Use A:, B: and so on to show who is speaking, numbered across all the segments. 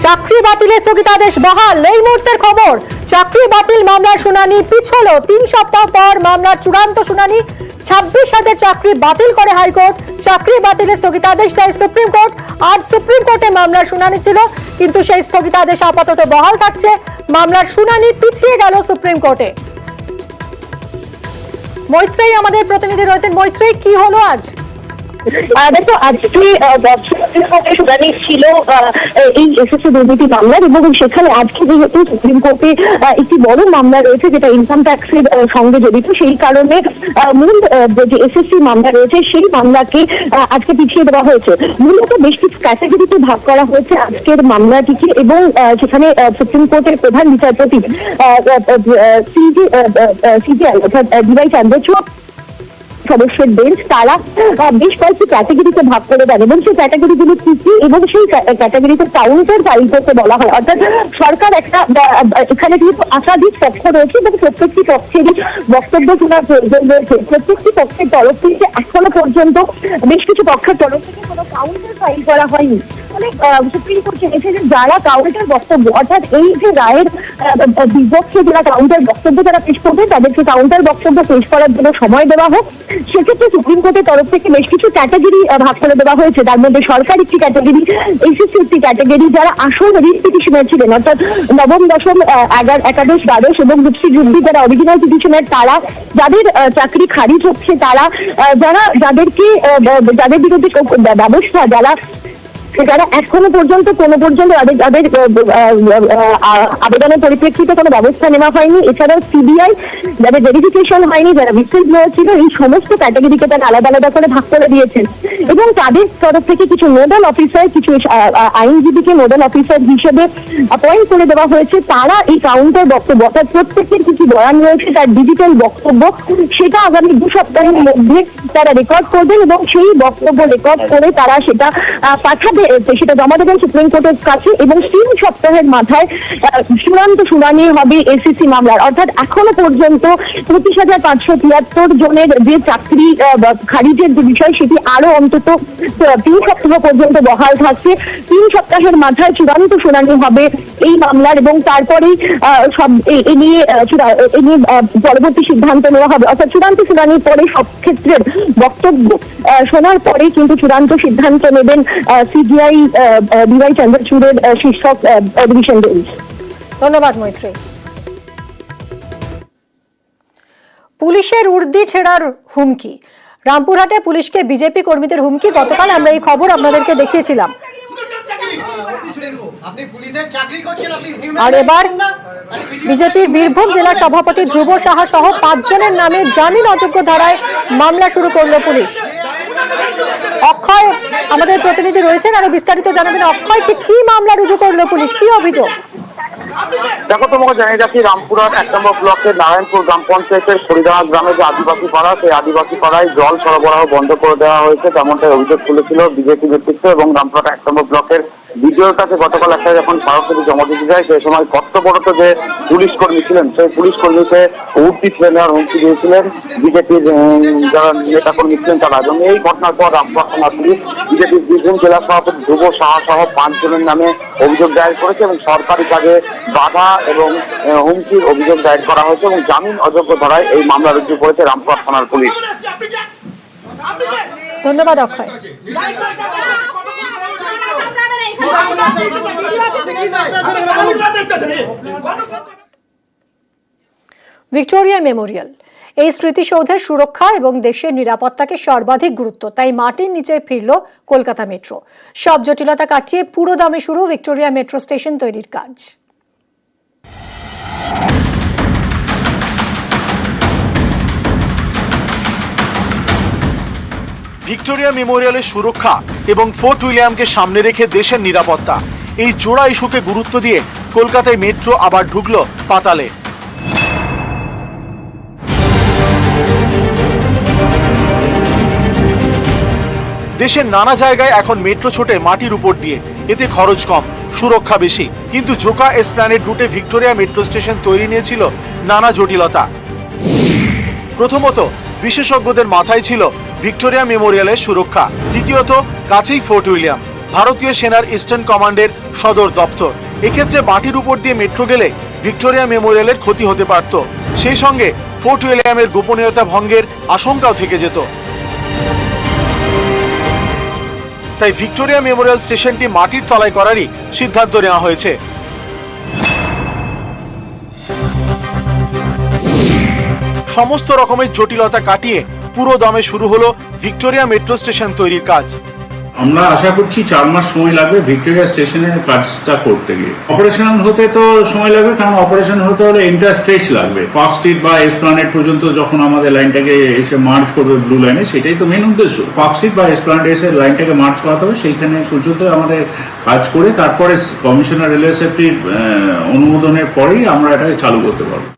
A: চাকরি বাতিলের স্থগিতাদেশ বহাল। এই মুহূর্তের খবর, চাকরি বাতিল মামলার শুনানি পিছলো 3 সপ্তাহ পর মামলার চূড়ান্ত শুনানি। 26,000 চাকরি বাতিল করে হাইকোর্ট। চাকরি বাতিলের স্থগিতাদেশ দেয় সুপ্রিম কোর্ট। আজ সুপ্রিম কোর্টে মামলার শুনানি ছিল, কিন্তু সেই স্থগিতাদেশ আপাতত বহাল থাকছে। মামলার শুনানি পিছিয়ে গেল সুপ্রিম কোর্টে। মৈত্রেয়ী আমাদের প্রতিনিধি রয়েছেন। মৈত্রেয়ী, কি হলো আজ?
B: দেখো, আজকে শুনানি ছিল এই এসএসসি দুর্নীতি মামলার, এবং সেখানে আজকে যেহেতু সুপ্রিম কোর্টে একটি বড় মামলা রয়েছে যেটা ইনকাম ট্যাক্সের সঙ্গে জড়িত, সেই কারণে মূল যে এসএসসি মামলা রয়েছে সেই মামলাকে আজকে পিছিয়ে দেওয়া হয়েছে। মূলত বেশ কিছু ক্যাটাগরিতে ভাগ করা হয়েছে আজকের মামলাটিকে, এবং সেখানে সুপ্রিম কোর্টের প্রধান বিচারপতি সিজিআই অর্থাৎ ডিওয়াই চন্দ্রচূড় সদস্যের বেঞ্চ তারা বেশ কয়েকটি ক্যাটাগরিতে ভাগ করে দেন, এবং সেই ক্যাটাগরিগুলো কি কি এবং সেই ক্যাটাগরিতে কাউন্টার ফাইল করতে বলা হয়। অর্থাৎ সরকার একটা এখানে যেহেতু একাধিক পক্ষ রয়েছে এবং প্রত্যেকটি পক্ষেরই বক্তব্য শোনার প্রয়োজন রয়েছে, প্রত্যেকটি পক্ষের তরফ থেকে এখনো পর্যন্ত বেশ কিছু পক্ষের তরফ থেকে কোনো কাউন্টার ফাইল করা হয়নি। ফলে সুপ্রিম কোর্ট চেয়েছে যে যারা কাউন্টার বক্তব্য, অর্থাৎ এই যে রায়ের বিপক্ষে যারা কাউন্টার বক্তব্য যারা পেশ করবে তাদেরকে কাউন্টার বক্তব্য পেশ করার জন্য সময় দেওয়া হোক। সেক্ষেত্রে সুপ্রিম কোর্টের তরফ থেকে বেশ কিছু ক্যাটাগরি ভাগ করে দেওয়া হয়েছে। তার মধ্যে সরকার একটি ক্যাটাগরি, এসএসসি একটি ক্যাটাগরি, যারা আসল রিট পিটিশনার ছিলেন অর্থাৎ নবম, দশম, একাদশ, দ্বাদশ এবং যুক্তি যুক্তি যারা অরিজিনাল পিটিশনার, তারা যাদের চাকরি খারিজ হচ্ছে, তারা যাদের বিরুদ্ধে ব্যবস্থা যারা এখনো পর্যন্ত যাদের আবেদনের পরিপ্রেক্ষিতে কোনো ব্যবস্থা নেওয়া হয়নি, এছাড়াও সিবিআই যাদের ভেরিফিকেশন হয়নি, যারা হুইসেল ব্লোয়ার ছিল, এই সমস্ত ক্যাটাগরিকে তারা আলাদা আলাদা করে ভাগ করে দিয়েছেন। এবং তাদের তরফ থেকে কিছু নোডাল অফিসার, কিছু আইনজীবীকে নোডাল অফিসার হিসেবে অ্যাপয়েন্ট করে দেওয়া হয়েছে। তারা এই কাউন্টার বক্তব্য অর্থাৎ প্রত্যেকের কিছু বয়ান রয়েছে তার ডিজিটাল বক্তব্য, সেটা আগামী 2 সপ্তাহের মধ্যে তারা রেকর্ড করবেন, এবং সেই বক্তব্য রেকর্ড করে তারা সেটা পাঠাবে, সেটা জমা দেবেন সুপ্রিম কোর্টের কাছে। এবং 3 সপ্তাহের মাথায় চূড়ান্ত শুনানি হবে এসএসসি মামলার। অর্থাৎ এখনো পর্যন্ত 25,573 জনের যে চাকরি খারিজের যে বিষয়, সেটি আরো অন্তত 3 সপ্তাহ পর্যন্ত বহাল থাকছে। 3 সপ্তাহের মাথায় চূড়ান্ত শুনানি হবে এই মামলার, এবং তারপরেই সব এ নিয়ে পরবর্তী সিদ্ধান্ত নেওয়া হবে। অর্থাৎ চূড়ান্ত শুনানির পরে সব ক্ষেত্রের বক্তব্য শোনার পরেই কিন্তু চূড়ান্ত সিদ্ধান্ত নেবেন সিজিআই ডিওয়াই চন্দ্রচূড়ের শীর্ষক ডিভিশন বেঞ্চ।
A: ধন্যবাদ মৈত্রেয়ী। পুলিশের উর্দি ছেড়ার হুমকি, রামপুরহাটে পুলিশকে বিজেপি কর্মীদের হুমকি। গতকাল আমরা এই খবর আপনাদেরকে দেখিয়েছিলাম, আর এবার বিজেপির বীরভূম জেলা সভাপতি ধ্রুব সাহা সহ 5 জনের নামে জামিন অযোগ্য ধারায় মামলা শুরু করলো পুলিশ। অক্ষয় আমাদের প্রতিনিধি রয়েছেন, আরো বিস্তারিত জানাবেন। অক্ষয়, ঠিক কি মামলা রুজু করলো পুলিশ, কি অভিযোগ?
C: দেখো, তোমাকে জানিয়ে যাচ্ছি, রামপুরহাট 1 নম্বর ব্লকের নারায়ণপুর গ্রাম পঞ্চায়েতের ফরিদাবাদ গ্রামে যে আদিবাসী পাড়া, সেই আদিবাসী পাড়ায় জল সরবরাহ বন্ধ করে দেওয়া হয়েছে, তেমনটাই অভিযোগ তুলেছিল বিজেপি নেতৃত্ব। এবং রামপুরহাট 1 নম্বর ব্লকের বিডিওর কাছে গতকাল একটা যখন স্মারকলিপি জমা দিতে যায়, সেই সময় কর্তব্যরত যে পুলিশ কর্মী ছিলেন, সেই পুলিশ কর্মীকে উর্দি ছেড়ে নেওয়ার হুমকি দিয়েছিলেন বিজেপির যারা নেতা কর্মী ছিলেন তারা। এবং এই ঘটনার পর রামপুরহাট থানা পুলিশ বিজেপির বীরভূম জেলা সভাপতি ধ্রুব সাহা সহ 5 জনের নামে অভিযোগ দায়ের করেছে, এবং সরকারি কাজে বাধা এবং হুমকির অভিযোগ দায়ের করা হয়েছে, এবং জামিন অযোগ্য ধারায় এই মামলা রুজু করেছে রামপুরহাট থানার পুলিশ।
A: ধন্যবাদ অক্ষয়। ভিক্টোরিয়া মেমোরিয়াল, এই স্মৃতিসৌধের সুরক্ষা এবং দেশের নিরাপত্তাকে সর্বাধিক গুরুত্ব, তাই মাটির নিচে ফিরল কলকাতা মেট্রো। সব জটিলতা কাটিয়ে পুরো দমে শুরু ভিক্টোরিয়া মেট্রো স্টেশন তৈরির কাজ।
D: ভিক্টোরিয়া মেমোরিয়ালের সুরক্ষা এবং ফোর্ট উইলিয়ামকে সামনে রেখে দেশের নিরাপত্তা, এই জোড়া ইস্যুকে গুরুত্ব দিয়ে কলকাতায় মেট্রো আবার ঢুকলো পাতালে। দেশের নানা জায়গায় এখন মেট্রো ছোটে মাটির উপর দিয়ে, এতে খরচ কম, সুরক্ষা বেশি। কিন্তু জোকা এসপ্ল্যানেড রুটে ভিক্টোরিয়া মেট্রো স্টেশন তৈরি নিয়েছিল নানা জটিলতা। প্রথমত, বিশেষজ্ঞদের মাথায় ছিল ভিক্টোরিয়া মেমোরিয়ালের সুরক্ষা, দ্বিতীয়ত কাছেই ফোর্ট উইলিয়াম, ভারতীয় সেনার ইস্টার্ন কমান্ডের সদর দপ্তর। এক্ষেত্রে মাটির উপর দিয়ে মেট্রো গেলে ভিক্টোরিয়া মেমোরিয়ালের ক্ষতি হতে পারত, সেই সঙ্গে ফোর্ট উইলিয়ামের গোপনীয়তা ভঙ্গের আশঙ্কাও থেকে যেত। তাই ভিক্টোরিয়া মেমোরিয়াল স্টেশনটি মাটির তলায় করারই সিদ্ধান্ত নেওয়া হয়েছে। সমস্ত রকমের জটিলতা কাটিয়ে পুরো দমে শুরু হলো ভিক্টোরিয়া মেট্রো স্টেশন তৈরির কাজ।
E: আমরা আশা করছি 4 মাস সময় লাগবে ভিক্টোরিয়া স্টেশনের কাজটা করতে গিয়ে। অপারেশনাল হতে তো সময় লাগবে, কারণ অপারেশন হতে হলে ইন্টার স্ট্রেচ লাগবে। পার্ক স্ট্রিট বা এসপ্লানেড পর্যন্ত যখন আমাদের লাইনটাকে এসে মার্চ করবে ব্লু লাইনে, সেটাই তো মেন উদ্দেশ্য। পার্ক স্ট্রিট বা এসপ্লানেড এসে লাইনটাকে মার্চ করাতে হবে, সেইখানে পর্যন্ত আমাদের কাজ করে তারপরে কমিশনার রেলওয়ে সেফটির অনুমোদনের পরেই আমরা এটাকে চালু করতে পারবো।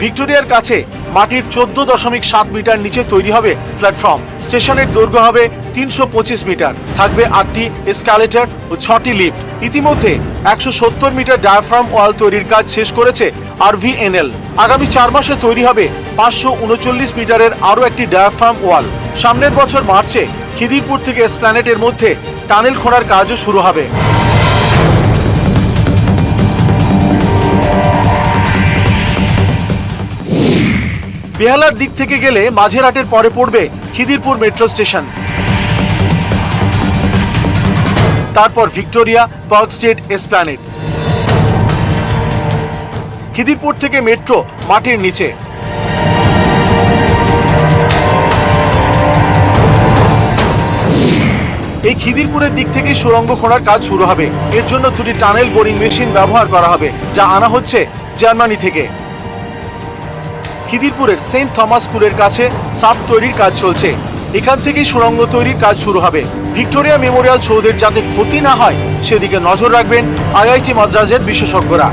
D: ভিক্টোরিয়ার কাছে মাটির 14.7 মিটার নিচে তৈরি হবে প্ল্যাটফর্ম। স্টেশনের দৈর্ঘ্য হবে 325 মিটার, থাকবে 8টি এসকালেটর ও 6টি লিফট। ইতিমধ্যে 170 মিটার ডায়াফ্রাম ওয়াল তৈরির কাজ শেষ করেছে RVNL। আগামী 4 মাসে তৈরি হবে 539 মিটারের আরও একটি ডায়াফ্রাম ওয়াল। সামনের বছর মার্চে খিদিরপুর থেকে এসপ্ল্যানেডের মধ্যে টানেল খোঁড়ার কাজও শুরু হবে। বেহালার দিক থেকে গেলে মাঝেরহাটের পরে পড়বে খিদিরপুর মেট্রো স্টেশন, তারপর Victoria, park street, Esplanade. Khidirpur থেকে মেট্রো মাটির নিচে। এই খিদিরপুরের দিক থেকে সুড়ঙ্গ খোঁড়ার কাজ শুরু হবে। এর জন্য 2টি টানেল বোরিং মেশিন ব্যবহার করা হবে, যা আনা হচ্ছে জার্মানি থেকে। খিদিরপুরের সেন্ট থমাস স্কুলের কাছে সাপ তৈরির কাজ চলছে, এখান থেকেই সুড়ঙ্গ তৈরির কাজ শুরু হবে। ভিক্টোরিয়া মেমোরিয়াল সৌধের যাতে ক্ষতি না হয় সেদিকে নজর রাখবেন IIT মাদ্রাজের বিশেষজ্ঞরা।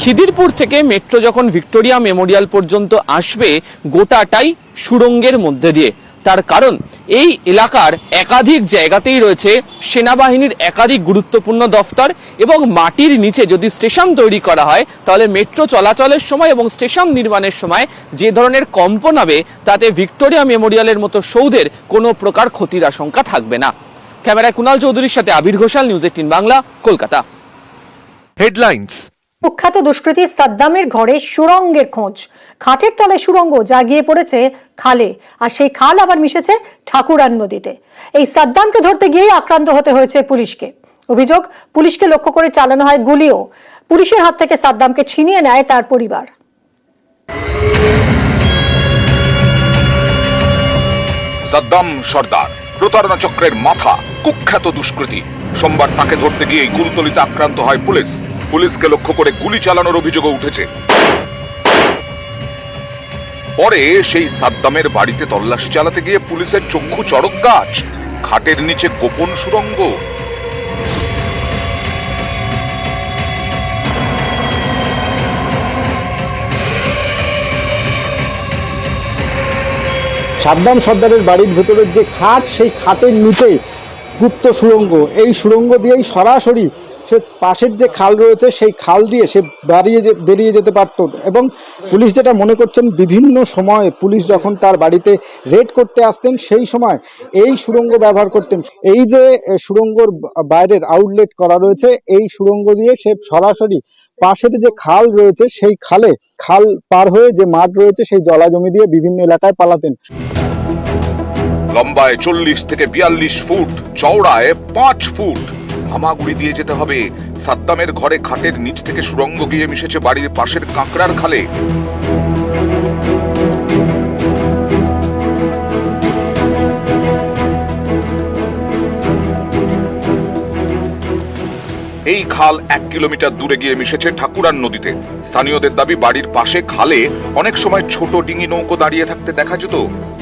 F: খিদিরপুর থেকে মেট্রো যখন ভিক্টোরিয়া মেমোরিয়াল পর্যন্ত আসবে, গোটাটাই সুড়ঙ্গের মধ্যে দিয়ে। তার কারণ এই এলাকার একাধিক জায়গাতেই রয়েছে সেনাবাহিনীর একাধিক গুরুত্বপূর্ণ দফতর, এবং মাটির নিচে যদি স্টেশন তৈরি করা হয় তাহলে মেট্রো চলাচলের সময় এবং স্টেশন নির্মাণের সময় যে ধরনের কম্পন হবে, তাতে ভিক্টোরিয়া মেমোরিয়ালের মতো সৌধের কোনো প্রকার ক্ষতির আশঙ্কা থাকবে না। ক্যামেরায় কুণাল চৌধুরীর সাথে আবির ঘোষাল, নিউজ 18 বাংলা, কলকাতা।
G: হেডলাইন্স।
A: কুখ্যাত দুষ্কৃতী সাদ্দামের ঘরে সুড়ঙ্গের খোঁজ। খাটের তলে সুড়ঙ্গ যা গিয়ে পড়েছে খালে, আর সেই খাল আবার মিশেছে ঠাকুরান নদীতে। এই সাদ্দামকে ধরতে গিয়েই আক্রান্ত হতে হয়েছে পুলিশকে। অভিযোগ, পুলিশকে লক্ষ্য করে চালানো হয় গুলিও। পুলিশের হাত থেকে সাদ্দামকে ছিনিয়ে নেয় তার পরিবার।
H: সাদ্দাম সর্দার, প্রতারণা চক্রের মাথা, কুখ্যাত দুষ্কৃতী। সোমবার তাকে ধরতে গিয়ে কুলতলিতে আক্রান্ত হয় পুলিশ। পুলিশকে লক্ষ্য করে গুলি চালানোর অভিযোগও উঠেছে। পরে সেই সাদ্দামের বাড়িতে তল্লাশি চালাতে গিয়ে পুলিশের চক্ষু চড়ক গাছ, খাটের নিচে গোপন সুড়ঙ্গ।
I: সাদ্দাম সর্দারের বাড়ির ভেতরের যে খাট, সেই খাটের নিচে গুপ্ত সুড়ঙ্গ। এই সুড়ঙ্গ দিয়েই সরাসরি সে পাশের যে খাল রয়েছে সেই খাল দিয়ে সে বেরিয়ে যেতে পারত। এবং পুলিশ যেটা মনে করছেন, বিভিন্ন সময় পুলিশ যখন তার বাড়িতে রেড করতে আসতেন সেই সময় এই সুড়ঙ্গ ব্যবহার করতেন। এই যে সুড়ঙ্গর বাইরের আউটলেট করা রয়েছে, এই সুড়ঙ্গ দিয়ে সে সরাসরি পাশের যে খাল রয়েছে সেই খাল পার হয়ে যে মাঠ রয়েছে সেই জলা জমি দিয়ে বিভিন্ন এলাকায় পালাতেন।
H: লম্বায় 40 থেকে 42 ফুট, চওড়ায় 5 ফুট। হামাগুড়ি দিয়ে যেতে হবে। সাদ্দামের ঘরে খাটের নিচ থেকে সুড়ঙ্গ গিয়ে মিশেছে বাড়ির পাশের কাঁকড়ার খালে। এই খাল 1 কিলোমিটার দূরে গিয়ে মিশেছে ঠাকুরান নদীতে। স্থানীয়দের দাবি, বাড়ির পাশে খালে অনেক সময় ছোট ডিঙি নৌকো দাঁড়িয়ে থাকতে দেখা যেত।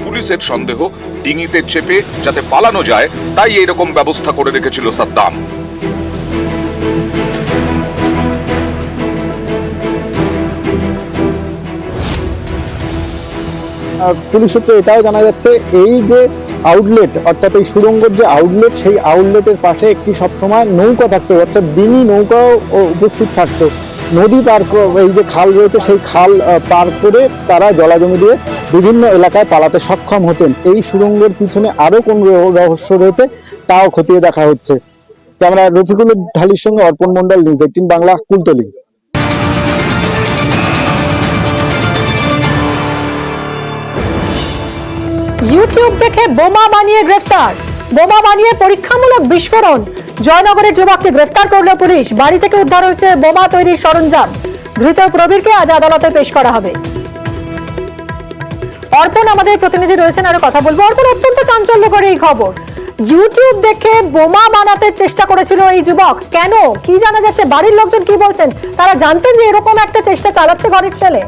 H: পুলিশের সন্দেহ, ডিঙিতে চেপে যাতে পালানো যায়, তাই এইরকম ব্যবস্থা করে রেখেছিল সাদ্দাম।
I: পুলিশ সূত্রে এটাও জানা যাচ্ছে, এই যে আউটলেট, অর্থাৎ এই সুড়ঙ্গের যে আউটলেট, সেই আউটলেটের পাশে একটি সবসময় নৌকা থাকতো, অর্থাৎ ডিঙি নৌকাও উপস্থিত থাকতো। নদী পার, এই যে খাল রয়েছে সেই খাল পার করে তারা জলাজমি দিয়ে বিভিন্ন এলাকায় পালাতে সক্ষম হতেন। এই সুড়ঙ্গের পিছনে আরো কোন রহস্য রয়েছে তাও খতিয়ে দেখা হচ্ছে। ক্যামেরা রফিকুল ঢালির সঙ্গে অর্পণ মণ্ডল, নিউজ 18 বাংলা, কুলতলি।
A: ইউটিউব দেখে বোমা বানিয়ে গ্রেফতার, বোমা বানিয়ে পরীক্ষামূলক বিস্ফোরণ। জয়নগরের যুবককে গ্রেফতার করল পুলিশ। বাড়ি থেকে উদ্ধার হয়েছে বোমা তৈরির সরঞ্জাম। ধৃত প্রবীরকে আজ আদালতে পেশ করা হবে। অর্পণ আমাদের প্রতিনিধি রয়েছেন, আরো কথা বলবো। অর্পণ, অত্যন্ত চাঞ্চল্যকর এই খবর। ইউটিউব দেখে বোমা বানাতে চেষ্টা করেছিল এই যুবক, কেন, কি জানা যাচ্ছে? বাড়ির লোকজন কি বলছেন? তারা জানতেন যে এরকম একটা চেষ্টা চালাচ্ছে ঘরের ছেলে?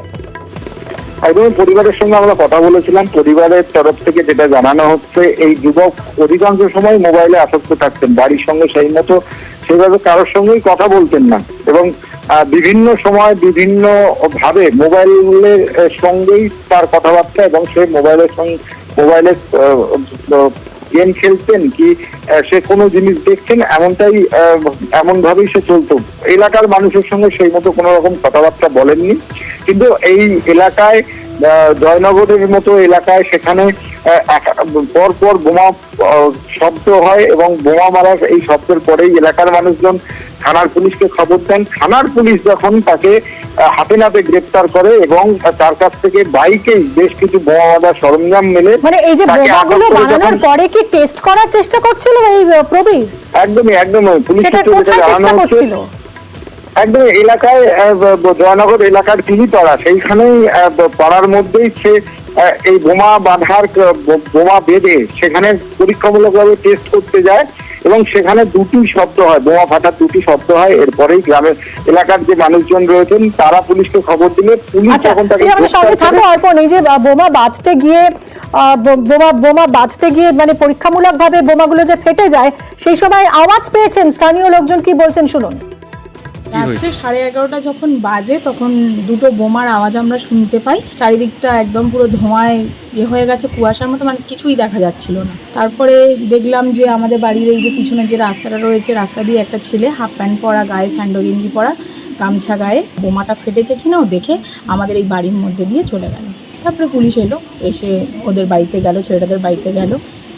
C: একদম পরিবারের সঙ্গে আমরা কথা বলেছিলাম। পরিবারের তরফ থেকে যেটা জানানো হচ্ছে, এই যুবক অধিকাংশ সময় মোবাইলে আসক্ত থাকতেন। বাড়ির সঙ্গে সেইভাবে কারোর সঙ্গেই কথা বলতেন না, এবং বিভিন্ন সময় বিভিন্ন ভাবে মোবাইলের সঙ্গেই তার কথাবার্তা, এবং সে মোবাইলে গেম খেলতেন কি সে কোনো জিনিস দেখছেন, এমন ভাবেই সে চলতো। এলাকার মানুষের সঙ্গে সেই মতো কোনো রকম কথাবার্তা বলেননি। কিন্তু এই এলাকায়, জয়নগরের মতো এলাকায়, সেখানে পরপর বোমা শব্দ হয়, এবং বোমা মারার এই শব্দের পরেই এলাকার মানুষজন থানার পুলিশকে খবর দেন। থানার পুলিশ যখন তাকে হাতে নাতে গ্রেপ্তার করে, এবং তার কাছ থেকে বাইকেই বেশ কিছু বোমা বাঁধার সরঞ্জাম মেলে।
A: মানে এই যে বোমাগুলো বানানোর পরে কি টেস্ট করার চেষ্টা করছিল এই প্রবীর?
C: একদমই পুলিশ
A: চেষ্টা করছিল।
C: একদম এলাকায়, জয়নগর এলাকার তিলিপাড়া, সেইখানেই পাড়ার মধ্যেই সে এই বোমা বেঁধে সেখানে পরীক্ষামূলকভাবে টেস্ট করতে যায়, এবং সেখানে দুটি শব্দ হয়, বোমা ফাটার দুটি শব্দ হয়। এরপরেই গ্রামের এলাকার যে মানুষজন রয়েছেন তারা পুলিশকে খবর দিলে পুলিশ তখন তাকে
A: অর্পণ, এই যে বোমা বাঁধতে গিয়ে মানে পরীক্ষামূলক ভাবে বোমাগুলো যে ফেটে যায়, সেই সময় আওয়াজ পেয়েছেন, স্থানীয় লোকজন কি বলছেন শুনুন।
J: রাত্রে 11:30 যখন বাজে, তখন দুটো বোমার আওয়াজ আমরা শুনতে পাই। চারিদিকটা একদম পুরো ধোঁয়ায় হয়ে গেছে, কুয়াশার মতো, মানে কিছুই দেখা যাচ্ছিল না। তারপরে দেখলাম যে আমাদের বাড়ির এই যে পিছনে যে রাস্তাটা রয়েছে, রাস্তা দিয়ে একটা ছেলে হাফ প্যান্ট পরা, গায়ে স্যান্ডো গেঞ্জি পরা, গামছা গায়ে, বোমাটা ফেটেছে কিনা ও দেখে আমাদের এই বাড়ির মধ্যে দিয়ে চলে গেল। তারপরে পুলিশ এলো, এসে ওদের বাড়িতে গেল, ছেলেটাদের বাড়িতে গেল,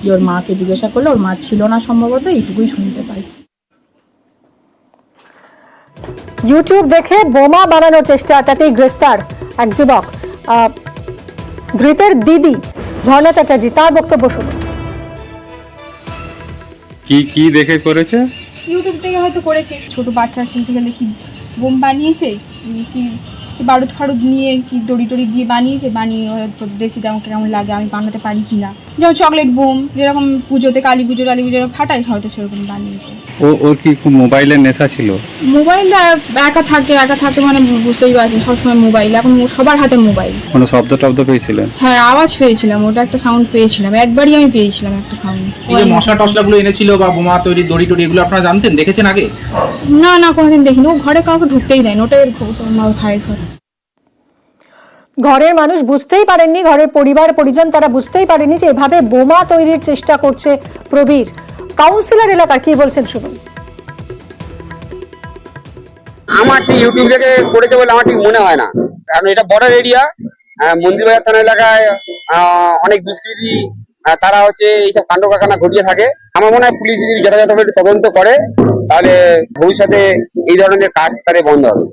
J: যে ওর মাকে জিজ্ঞাসা করলো, ওর মা ছিল না সম্ভবত, এইটুকুই শুনতে পাই।
A: ইউটিউব দেখে বোমা বানানোর চেষ্টা, তাতেই গ্রেফতার এক যুবক। ধৃতের দিদি ঝর্ণা চ্যাটার্জি, তার বক্তব্য শুনুন।
K: কি দেখে করেছে?
J: ইউটিউব থেকে হয়তো করেছে, ছোট বাচ্চা খেলতে গেলে কি বোম বানিয়েছে, কি বারুদ ফারুদ নিয়ে কি দড়ি টড়ি দিয়ে বানিয়েছে, বানিয়ে দেখছি যেমন কেমন লাগে, আমি বানাতে পারি কিনা। যেমন চকলেট বোম যেরকম পুজোতে, কালী পুজো ফাটাই, হয়তো সেরকম বানিয়েছে।
K: ওর কি মোবাইলের নেশা ছিল?
J: মোবাইল একা থাকে মানে বুঝতেই পারছি, সবসময় মোবাইল, এখন সবার হাতে মোবাইল।
K: কোনো শব্দ টব্দ পেয়েছিলেন?
J: হ্যাঁ, আওয়াজ পেয়েছিলাম, ওটা একটা সাউন্ড পেয়েছিলাম, একবারই আমি পেয়েছিলাম একটা সাউন্ড।
L: এই যে মশলা টসলাগুলো এনেছিল বা বোমা তৈরি দড়ি টড়ি, এগুলো আপনারা জানতেন, দেখেছেন আগে?
J: না, কোনোদিন দেখিনি। ও ঘরে কাউকে ঢুকতেই দেয় না, ওটাই ভাইয়ের ঘর।
A: ঘরের মানুষ বুঝতেই পারেননি, ঘরের পরিবার পরিজন তারা বুঝতেই পারেনি যে এভাবে বোমা তৈরির চেষ্টা করছে প্রবীর। কাউন্সিলর এলাকার কি বলছেন শুনুন।
M: আমার ঠিক ইউটিউব থেকে করেছে বলে আমার ঠিক মনে হয় না, কারণ এটা বর্ডার এরিয়া। মন্দিরবাজার থানা এলাকায় অনেক দুষ্কৃতী তারা এইসব কাণ্ড কারখানা ঘটিয়ে থাকে। আমার মনে হয় পুলিশ যদি যথাযথভাবে তদন্ত করে, তাহলে ভবিষ্যতে এই ধরনের কাজ তাদের বন্ধ হবে।